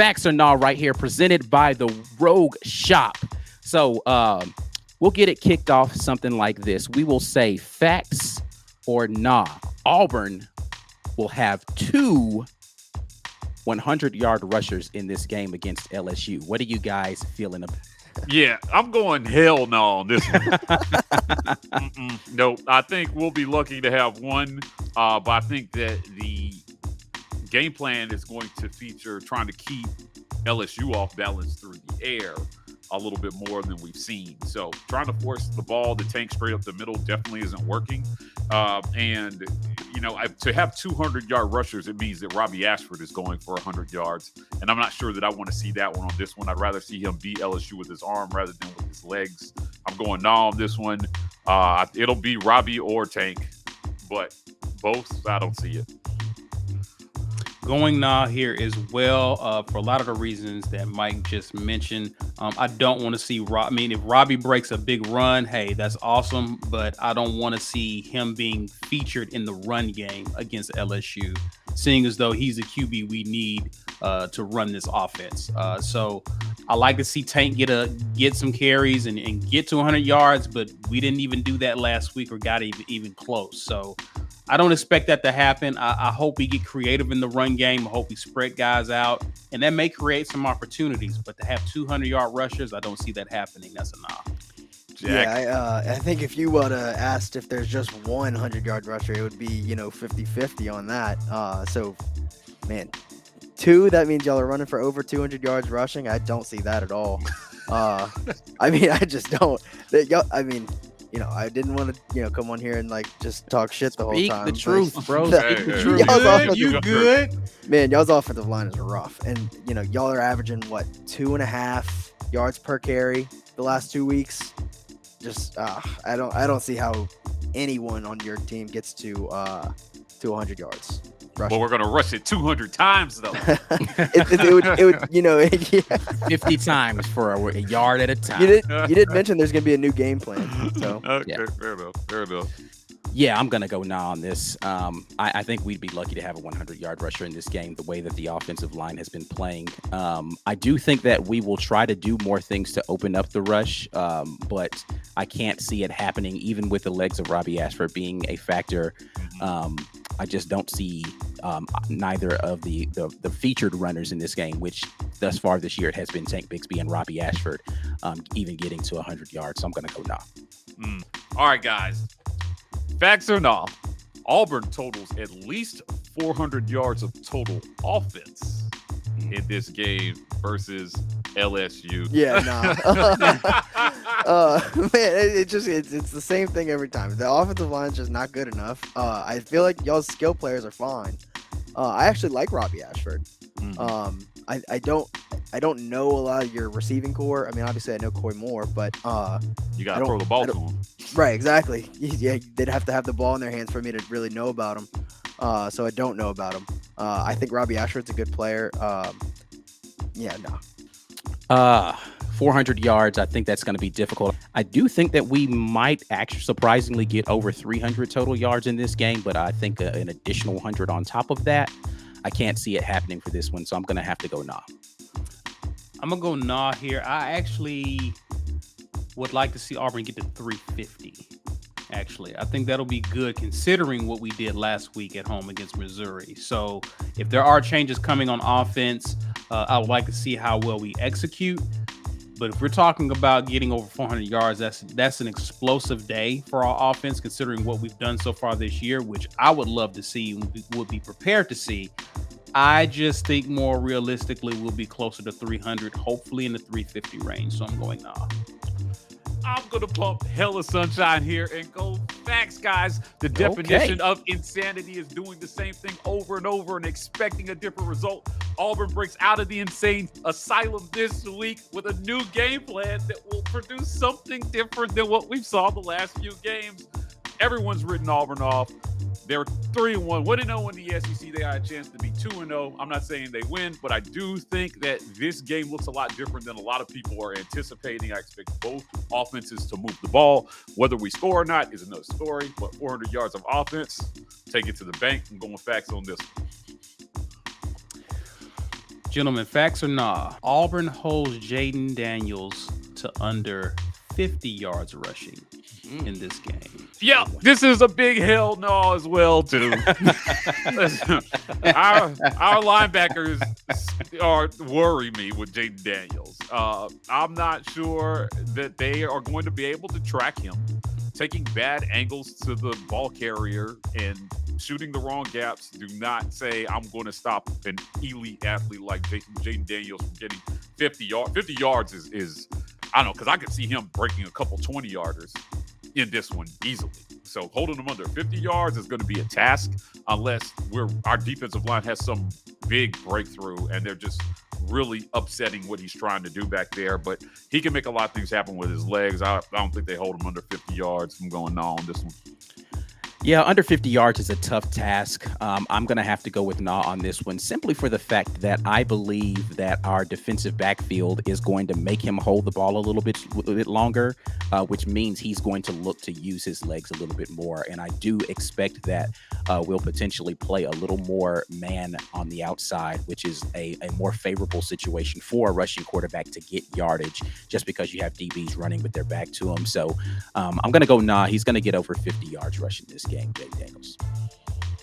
Facts or Nah right here, presented by the Rogue Shop. So we'll get it kicked off something like this. We will say facts or nah. Auburn will have 2 100-yard rushers in this game against LSU. What are you guys feeling about? Yeah, I'm going hell no on this one. Nope. I think we'll be lucky to have one, but I think that the game plan is going to feature trying to keep LSU off balance through the air a little bit more than we've seen. So trying to force the ball to tank straight up the middle definitely isn't working. And, you know, to have 200-yard rushers, it means that Robbie Ashford is going for 100 yards. And I'm not sure that I want to see that one on this one. I'd rather see him beat LSU with his arm rather than with his legs. I'm going nah on this one. It'll be Robbie or Tank, but both, I don't see it. Going nah here as well for a lot of the reasons that Mike just mentioned. I don't want to see if Robbie breaks a big run, hey, that's awesome, but I don't want to see him being featured in the run game against LSU, seeing as though he's a QB we need to run this offense. So I like to see Tank get some carries and get to 100 yards, but we didn't even do that last week or got even close. So I don't expect that to happen. I hope we get creative in the run game. I hope we spread guys out, and that may create some opportunities. But to have 200-yard rushers, I don't see that happening. That's a nah. Jack. Yeah, I think if you would have asked if there's just one 100-yard rusher, it would be, 50-50 on that. So, man, 2, that means y'all are running for over 200 yards rushing. I don't see that at all. I just don't. I didn't want to, come on here and just talk shit the whole time. Speak the truth, bro. Speak the truth. You good? Man, y'all's offensive line is rough, and y'all are averaging 2.5 yards per carry the last 2 weeks. Just I don't see how anyone on your team gets to 100 yards. Well, we're going to rush it 200 times, though. it would, yeah. 50 times for a yard at a time. You did mention there's going to be a new game plan. So. Okay, yeah. Fair enough. Yeah, I'm going to go nah on this. I think we'd be lucky to have a 100-yard rusher in this game, the way that the offensive line has been playing. I do think that we will try to do more things to open up the rush, but I can't see it happening, even with the legs of Robbie Ashford being a factor. I just don't see neither of the featured runners in this game, which thus far this year it has been Tank Bigsby and Robbie Ashford, even getting to 100 yards. So I'm going to go nah. All right, guys. Facts or nah, Auburn totals at least 400 yards of total offense in this game versus LSU. Yeah, man, it's the same thing every time. The offensive line is just not good enough. I feel like y'all's skill players are fine. I actually like Robbie Ashford. I don't know a lot of your receiving core. I mean, obviously I know Coy Moore, but you gotta throw the ball to him. Right, exactly. Yeah, they'd have to have the ball in their hands for me to really know about him. So I don't know about him. I think Robbie Ashford's a good player. Yeah, no. 400 yards, I think that's going to be difficult. I do think that we might actually surprisingly get over 300 total yards in this game, but I think an additional 100 on top of that, I can't see it happening for this one, so I'm going to have to go nah. I'm going to go nah here. I actually would like to see Auburn get to 350. Actually, I think that'll be good considering what we did last week at home against Missouri. So if there are changes coming on offense, I would like to see how well we execute. But if we're talking about getting over 400 yards, that's an explosive day for our offense, considering what we've done so far this year, which I would love to see and would be prepared to see. I just think more realistically, we'll be closer to 300, hopefully in the 350 range. So I'm going nah. I'm going to pump hella sunshine here and go facts, guys. The definition of insanity is doing the same thing over and over and expecting a different result. Auburn breaks out of the insane asylum this week with a new game plan that will produce something different than what we saw the last few games. Everyone's written Auburn off. They're 3-1, 1-0 in the SEC. They had a chance to be 2-0. I'm not saying they win, but I do think that this game looks a lot different than a lot of people are anticipating. I expect both offenses to move the ball. Whether we score or not is another story, but 400 yards of offense, take it to the bank. I'm going facts on this one. Gentlemen, facts or nah? Auburn holds Jayden Daniels to under 50 yards rushing in this game. Yeah, this is a big hell no as well too. Listen, our linebackers worry me with Jayden Daniels. I'm not sure that they are going to be able to track him. Taking bad angles to the ball carrier and shooting the wrong gaps do not say I'm going to stop an elite athlete like Jayden Daniels from getting 50 yards. 50 yards is I don't know, because I could see him breaking a couple 20-yarders in this one easily. So holding them under 50 yards is going to be a task unless our defensive line has some big breakthrough and they're just really upsetting what he's trying to do back there. But he can make a lot of things happen with his legs. I don't think they hold him under 50 yards. I'm going no on this one. Yeah, under 50 yards is a tough task. I'm going to have to go with nah on this one, simply for the fact that I believe that our defensive backfield is going to make him hold the ball a little bit longer, which means he's going to look to use his legs a little bit more. And I do expect that we'll potentially play a little more man on the outside, which is a more favorable situation for a rushing quarterback to get yardage, just because you have DBs running with their back to him. So I'm going to go nah. He's going to get over 50 yards rushing this game, Jayden Daniels.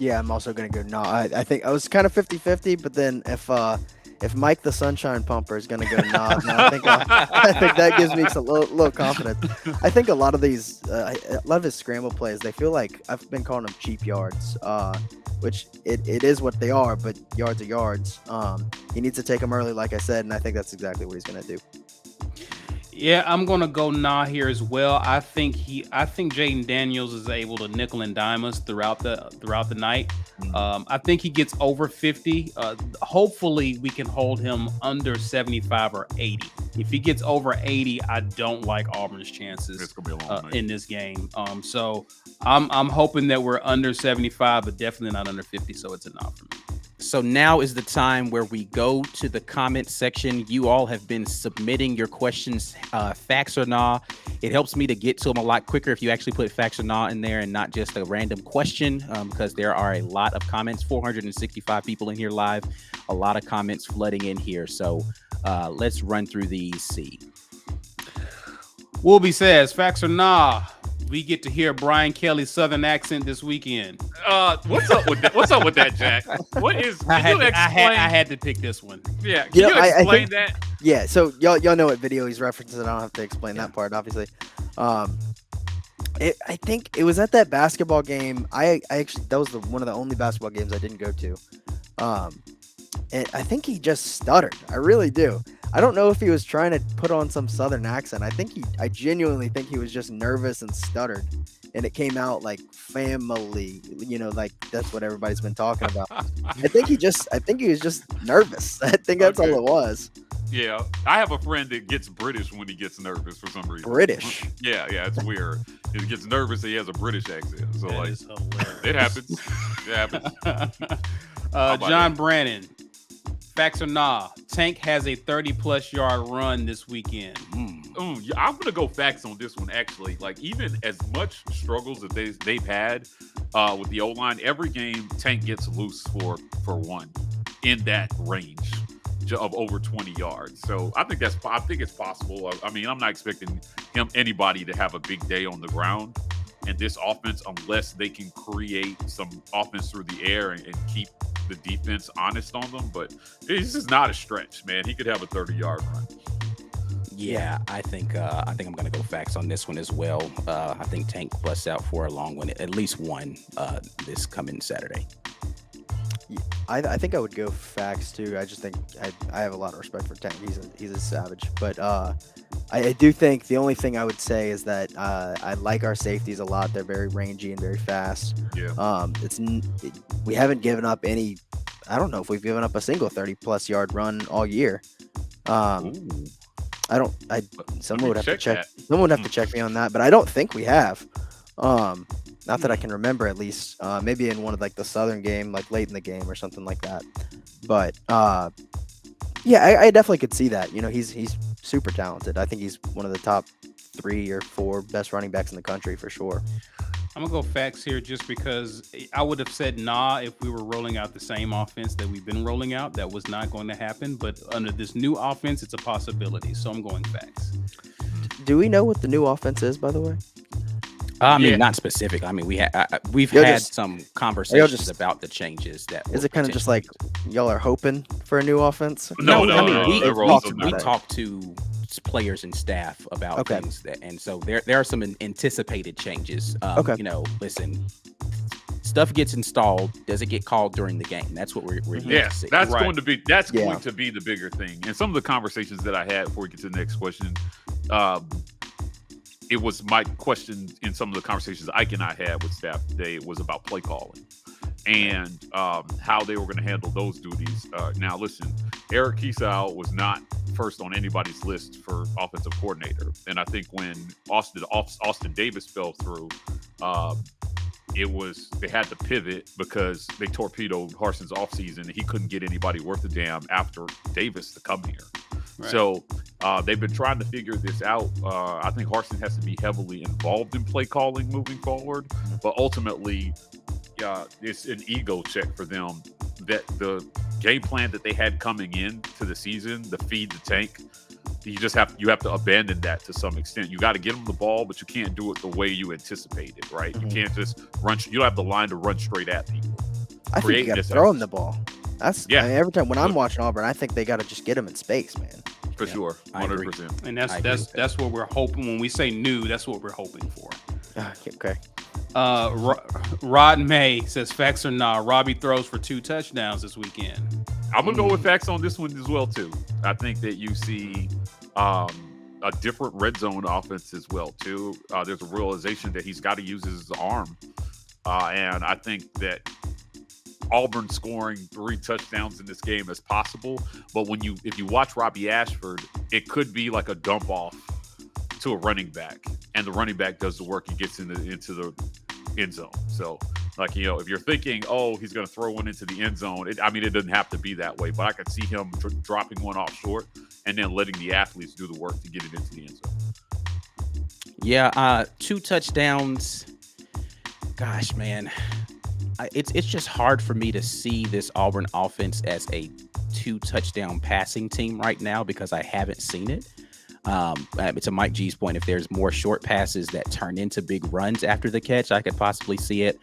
Yeah, I'm also going to go no. I think I was kind of 50-50, but then if Mike the Sunshine Pumper is going to go no, I think that gives me a little confidence. I think a lot of his scramble plays, they feel like I've been calling them cheap yards, which it is what they are, but yards are yards. He needs to take them early, like I said, and I think that's exactly what he's going to do. Yeah, I'm gonna go nah here as well. I think Jayden Daniels is able to nickel and dime us throughout the night. I think he gets over 50. Hopefully, we can hold him under 75 or 80. If he gets over 80, I don't like Auburn's chances It's gonna be a long night. in this game. So I'm hoping that we're under 75, but definitely not under 50. So it's a nah for me. So now is the time where we go to the comment section. You all have been submitting your questions, facts or nah. It helps me to get to them a lot quicker if you actually put facts or nah in there and not just a random question, because there are a lot of comments, 465 people in here live, a lot of comments flooding in here. So let's run through these, see. Wolby says, facts or nah, we get to hear Brian Kelly's Southern accent this weekend. What's up with that? What's up with that, Jack? What is? Can you explain? I had to pick this one. Yeah, can you explain I think, that? Yeah, so y'all know what video he's referencing. I don't have to explain that part, obviously. I think it was at that basketball game. I actually, that was one of the only basketball games I didn't go to. And I think he just stuttered. I really do. I don't know if he was trying to put on some Southern accent. I genuinely think he was just nervous and stuttered, and it came out like family, like that's what everybody's been talking about. I think he was just nervous. I think that's all it was. Yeah, I have a friend that gets British when he gets nervous for some reason. British? Yeah, it's weird. He gets nervous, he has a British accent. So That like, is hilarious. it happens. It happens. John Brannon, facts or nah, Tank has a 30-plus yard run this weekend. Yeah, I'm gonna go facts on this one. Actually, like even as much struggles that they've had with the O-line, every game Tank gets loose for one in that range of over 20 yards. So I think it's possible. I mean, I'm not expecting anybody to have a big day on the ground in this offense unless they can create some offense through the air and keep the defense honest on them. But this is not a stretch, man. He could have a 30-yard run. Yeah, I think I'm gonna go facts on this one as well. I think Tank busts out for a long one, at least one, this coming Saturday. I think I would go facts too. I just think I have a lot of respect for Tank. He's a savage. But I do think the only thing I would say is that I like our safeties a lot. They're very rangy and very fast. Yeah. We haven't given up any. I don't know if we've given up a single 30-plus yard run all year. Someone would have to check. Someone would have to check me on that, but I don't think we have. Not that I can remember, at least. Maybe in one of like the Southern game, like late in the game or something like that. But yeah, I definitely could see that. He's super talented. I think he's one of the top 3 or 4 best running backs in the country for sure. I'm gonna go facts here just because I would have said nah if we were rolling out the same offense that we've been rolling out. That was not going to happen. But under this new offense, it's a possibility. So I'm going facts. Do we know what the new offense is, by the way? I mean, Yeah. not specific. I mean, we've You're had just- some conversations just- about the changes that. Is will it kind of just potentially like y'all are hoping for a new offense? No, I mean, no, we, they're we, also we not. talk to players and staff about Okay. things that, and so there are some anticipated changes. Okay. You know, listen, stuff gets installed. Does it get called during the game? That's what we're here to Yes, see. that's Right. going to be Yeah. going to be the bigger thing. And some of the conversations that I had before we get to the next question, it was my question in some of the conversations Ike and I had with staff today. It was about play calling and how they were going to handle those duties. Now, listen, Eric Kiesau was not first on anybody's list for offensive coordinator, and I think when Austin Davis fell through, they had to pivot because they torpedoed Harson's offseason and he couldn't get anybody worth a damn after Davis to come here. Right. So they've been trying to figure this out. I think Harson has to be heavily involved in play calling moving forward, but ultimately it's an ego check for them that the game plan that they had coming in to the season, the feed the tank, you have to abandon that to some extent. You got to get them the ball, but you can't do it the way you anticipated, right? Mhm. You can't just run. You don't have the line to run straight at people. I think Create you got to this throw him effort. the ball. That's Yeah. I mean, every time when I'm watching Auburn, I think they got to just get him in space, man. For Yeah, sure, I agree. 100%. And I agree with that. that's what we're hoping. When we say new, that's what we're hoping for. Okay. Rod May says facts or nah. Robbie throws for 2 touchdowns this weekend. I'm gonna go with facts on this one as well too. I think that you see a different red zone offense as well too. There's a realization that he's got to use his arm, and I think that Auburn scoring 3 touchdowns in this game is possible. But if you watch Robbie Ashford, it could be like a dump off to a running back, and the running back does the work and gets into the end zone. So, like, if you're thinking, oh, he's going to throw one into the end zone, it doesn't have to be that way. But I could see him dropping one off short and then letting the athletes do the work to get it into the end zone. Yeah, 2 touchdowns. Gosh, man, it's just hard for me to see this Auburn offense as a 2 touchdown passing team right now because I haven't seen it. To Mike G's point, if there's more short passes that turn into big runs after the catch, I could possibly see it.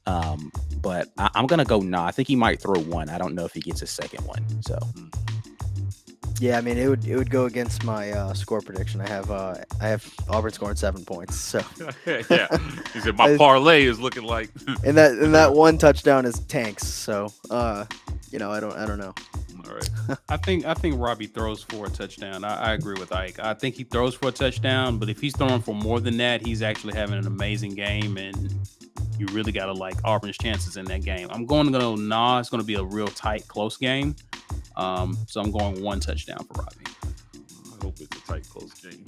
But I'm gonna go nah. I think he might throw one. I don't know if he gets a second one. So Yeah, I mean it would go against my score prediction. I have Auburn scoring 7 points. So Yeah, he said my parlay is looking like. and that one touchdown is tanks. So I don't know. All right. I think Robbie throws for a touchdown. I agree with Ike. I think he throws for a touchdown, but if he's throwing for more than that, he's actually having an amazing game, and you really got to like Auburn's chances in that game. I'm going to go nah. It's going to be a real tight, close game. So I'm going 1 touchdown for Robbie. I hope it's a tight, close game.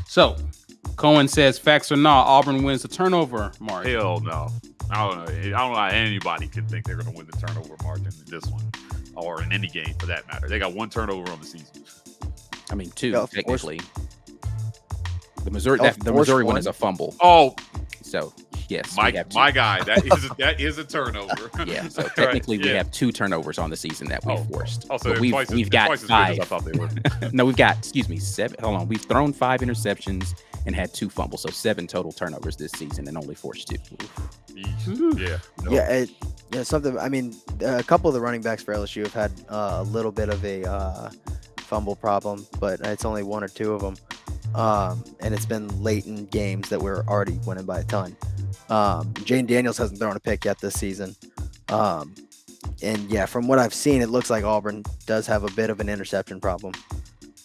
So Cohen says facts or nah. Auburn wins the turnover margin. Hell no. I don't know how anybody can think they're going to win the turnover margin in this one or in any game for that matter. They got 1 turnover on the season. I mean 2 Yeah, of course. technically. The Missouri Of the course Missouri one one. is a fumble. Oh, So yes, my we have 2. guy, that is a turnover. Yeah, so Right, technically we yeah. have 2 turnovers on the season that we've forced. Oh, so But they're we've got twice as good as 5. I thought they were. No, we've got 7. Hold on, we've thrown 5 interceptions and had 2 fumbles, so 7 total turnovers this season and only forced 2. Yeah. No. Yeah, something. I mean, a couple of the running backs for LSU have had a little bit of a fumble problem, but it's only 1 or 2 of them, and it's been late in games that we're already winning by a ton. Jayden Daniels hasn't thrown a pick yet this season, and yeah, from what I've seen, it looks like Auburn does have a bit of an interception problem.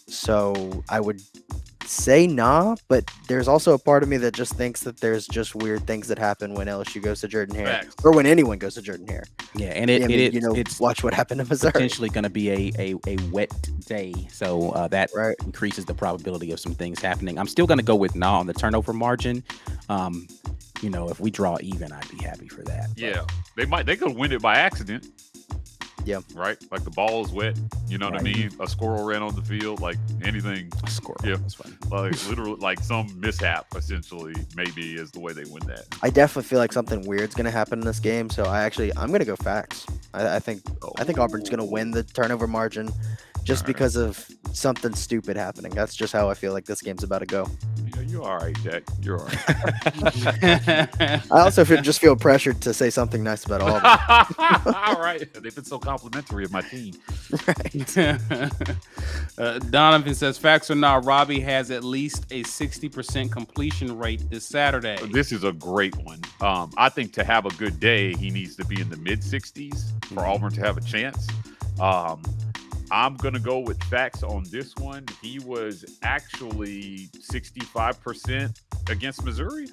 So I would say nah, but there's also a part of me that just thinks that there's just weird things that happen when LSU goes to Jordan Hare, Facts. or when anyone goes to Jordan Hare. Yeah, and I mean, it's watch what happened to Missouri. potentially going to be a wet day, so that Right. increases the probability of some things happening. I'm still going to go with nah on the turnover margin. If we draw even, I'd be happy for that. But Yeah. They could win it by accident. Yeah. Right? Like the ball is wet. You know what I Right. mean? A squirrel ran on the field. Like, Anything. A score. Yeah. That's fine. Like literally, like some mishap, essentially, maybe is the way they win that. I definitely feel like something weird's gonna happen in this game, so I'm gonna go facts. I think Auburn's gonna win the turnover margin, just because of something stupid happening. That's just how I feel like this game's about to go. Yeah, you're all right, Jack. You're all right. I also just feel pressured to say something nice about Auburn. All right. They've been so complimentary of my team. Donovan says, facts or not, Robbie has at least a 60% completion rate this Saturday. This is a great one. I think to have a good day, he needs to be in the mid-60s for Auburn to have a chance. I'm going to go with facts on this one. He was actually 65% against Missouri.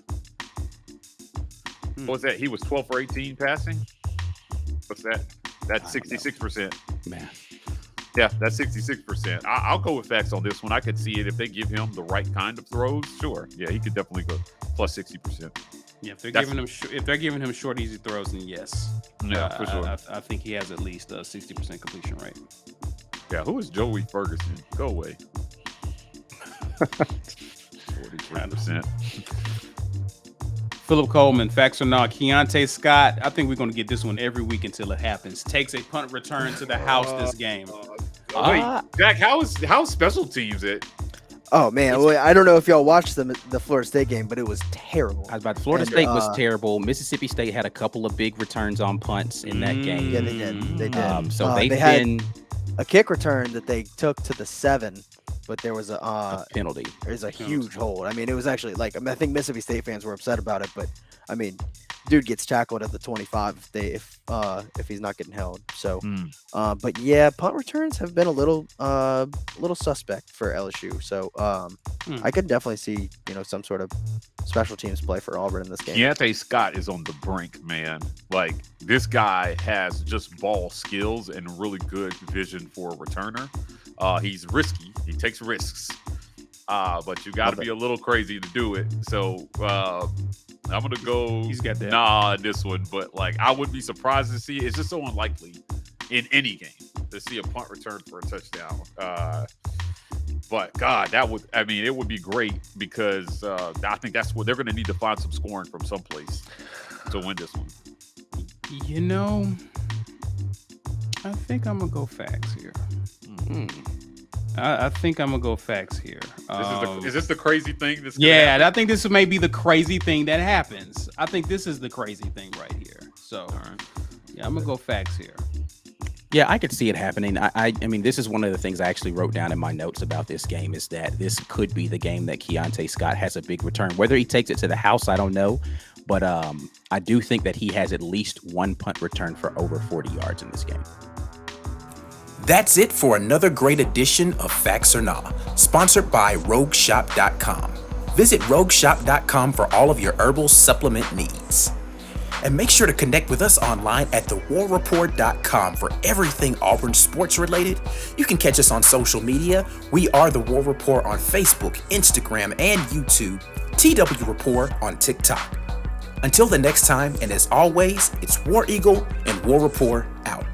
What was that? He was 12 for 18 passing? What's that? That's 66%. Man. Yeah, that's 66%. I'll go with facts on this one. I could see it if they give him the right kind of throws. Sure. Yeah, he could definitely go plus 60%. Yeah, if they're giving him short, easy throws, then yes. Yeah, for sure. I think he has at least a 60% completion rate. Yeah, who is Joey Ferguson? Go away. 43%. Philip Coleman, facts or not, Keontae Scott, I think we're going to get this one every week until it happens. Takes a punt return to the house this game. Wait, Jack, how's special teams at? Oh man, well, I don't know if y'all watched the Florida State game, but it was terrible. I was about to. Florida State was terrible. Mississippi State had a couple of big returns on punts in that game. Yeah, they did. They did. So they they've had been a kick return that they took to the 7, but there was a penalty. There's a huge hold. I mean, it was actually like I think Mississippi State fans were upset about it, but I mean, dude gets tackled at the 25 if he's not getting held. So, but yeah, punt returns have been a little suspect for LSU. So, I could definitely see some sort of special teams play for Auburn in this game. Keontae Scott is on the brink, man. Like this guy has just ball skills and really good vision for a returner. He's risky. He takes risks. But you got to be a little crazy to do it. So I'm gonna go. He's got that. Nah, this one. But like, I would be surprised to see. It's just so unlikely in any game to see a punt return for a touchdown. But God, it would be great because I think that's what they're gonna need to find some scoring from someplace to win this one. I think I'm gonna go facts here. I think I'm gonna go facts here. Is this the crazy thing? I think this may be the crazy thing that happens. I think this is the crazy thing right here. So, yeah, I'm gonna go facts here. Yeah, I could see it happening. I mean, this is one of the things I actually wrote down in my notes about this game is that this could be the game that Keontae Scott has a big return. Whether he takes it to the house, I don't know. But I do think that he has at least one punt return for over 40 yards in this game. That's it for another great edition of Facts or Nah, sponsored by RogueShop.com. Visit RogueShop.com for all of your herbal supplement needs. And make sure to connect with us online at thewarreport.com for everything Auburn Sports related. You can catch us on social media. We are The War Report on Facebook, Instagram, and YouTube. TW Report on TikTok. Until the next time, and as always, it's War Eagle and War Report out.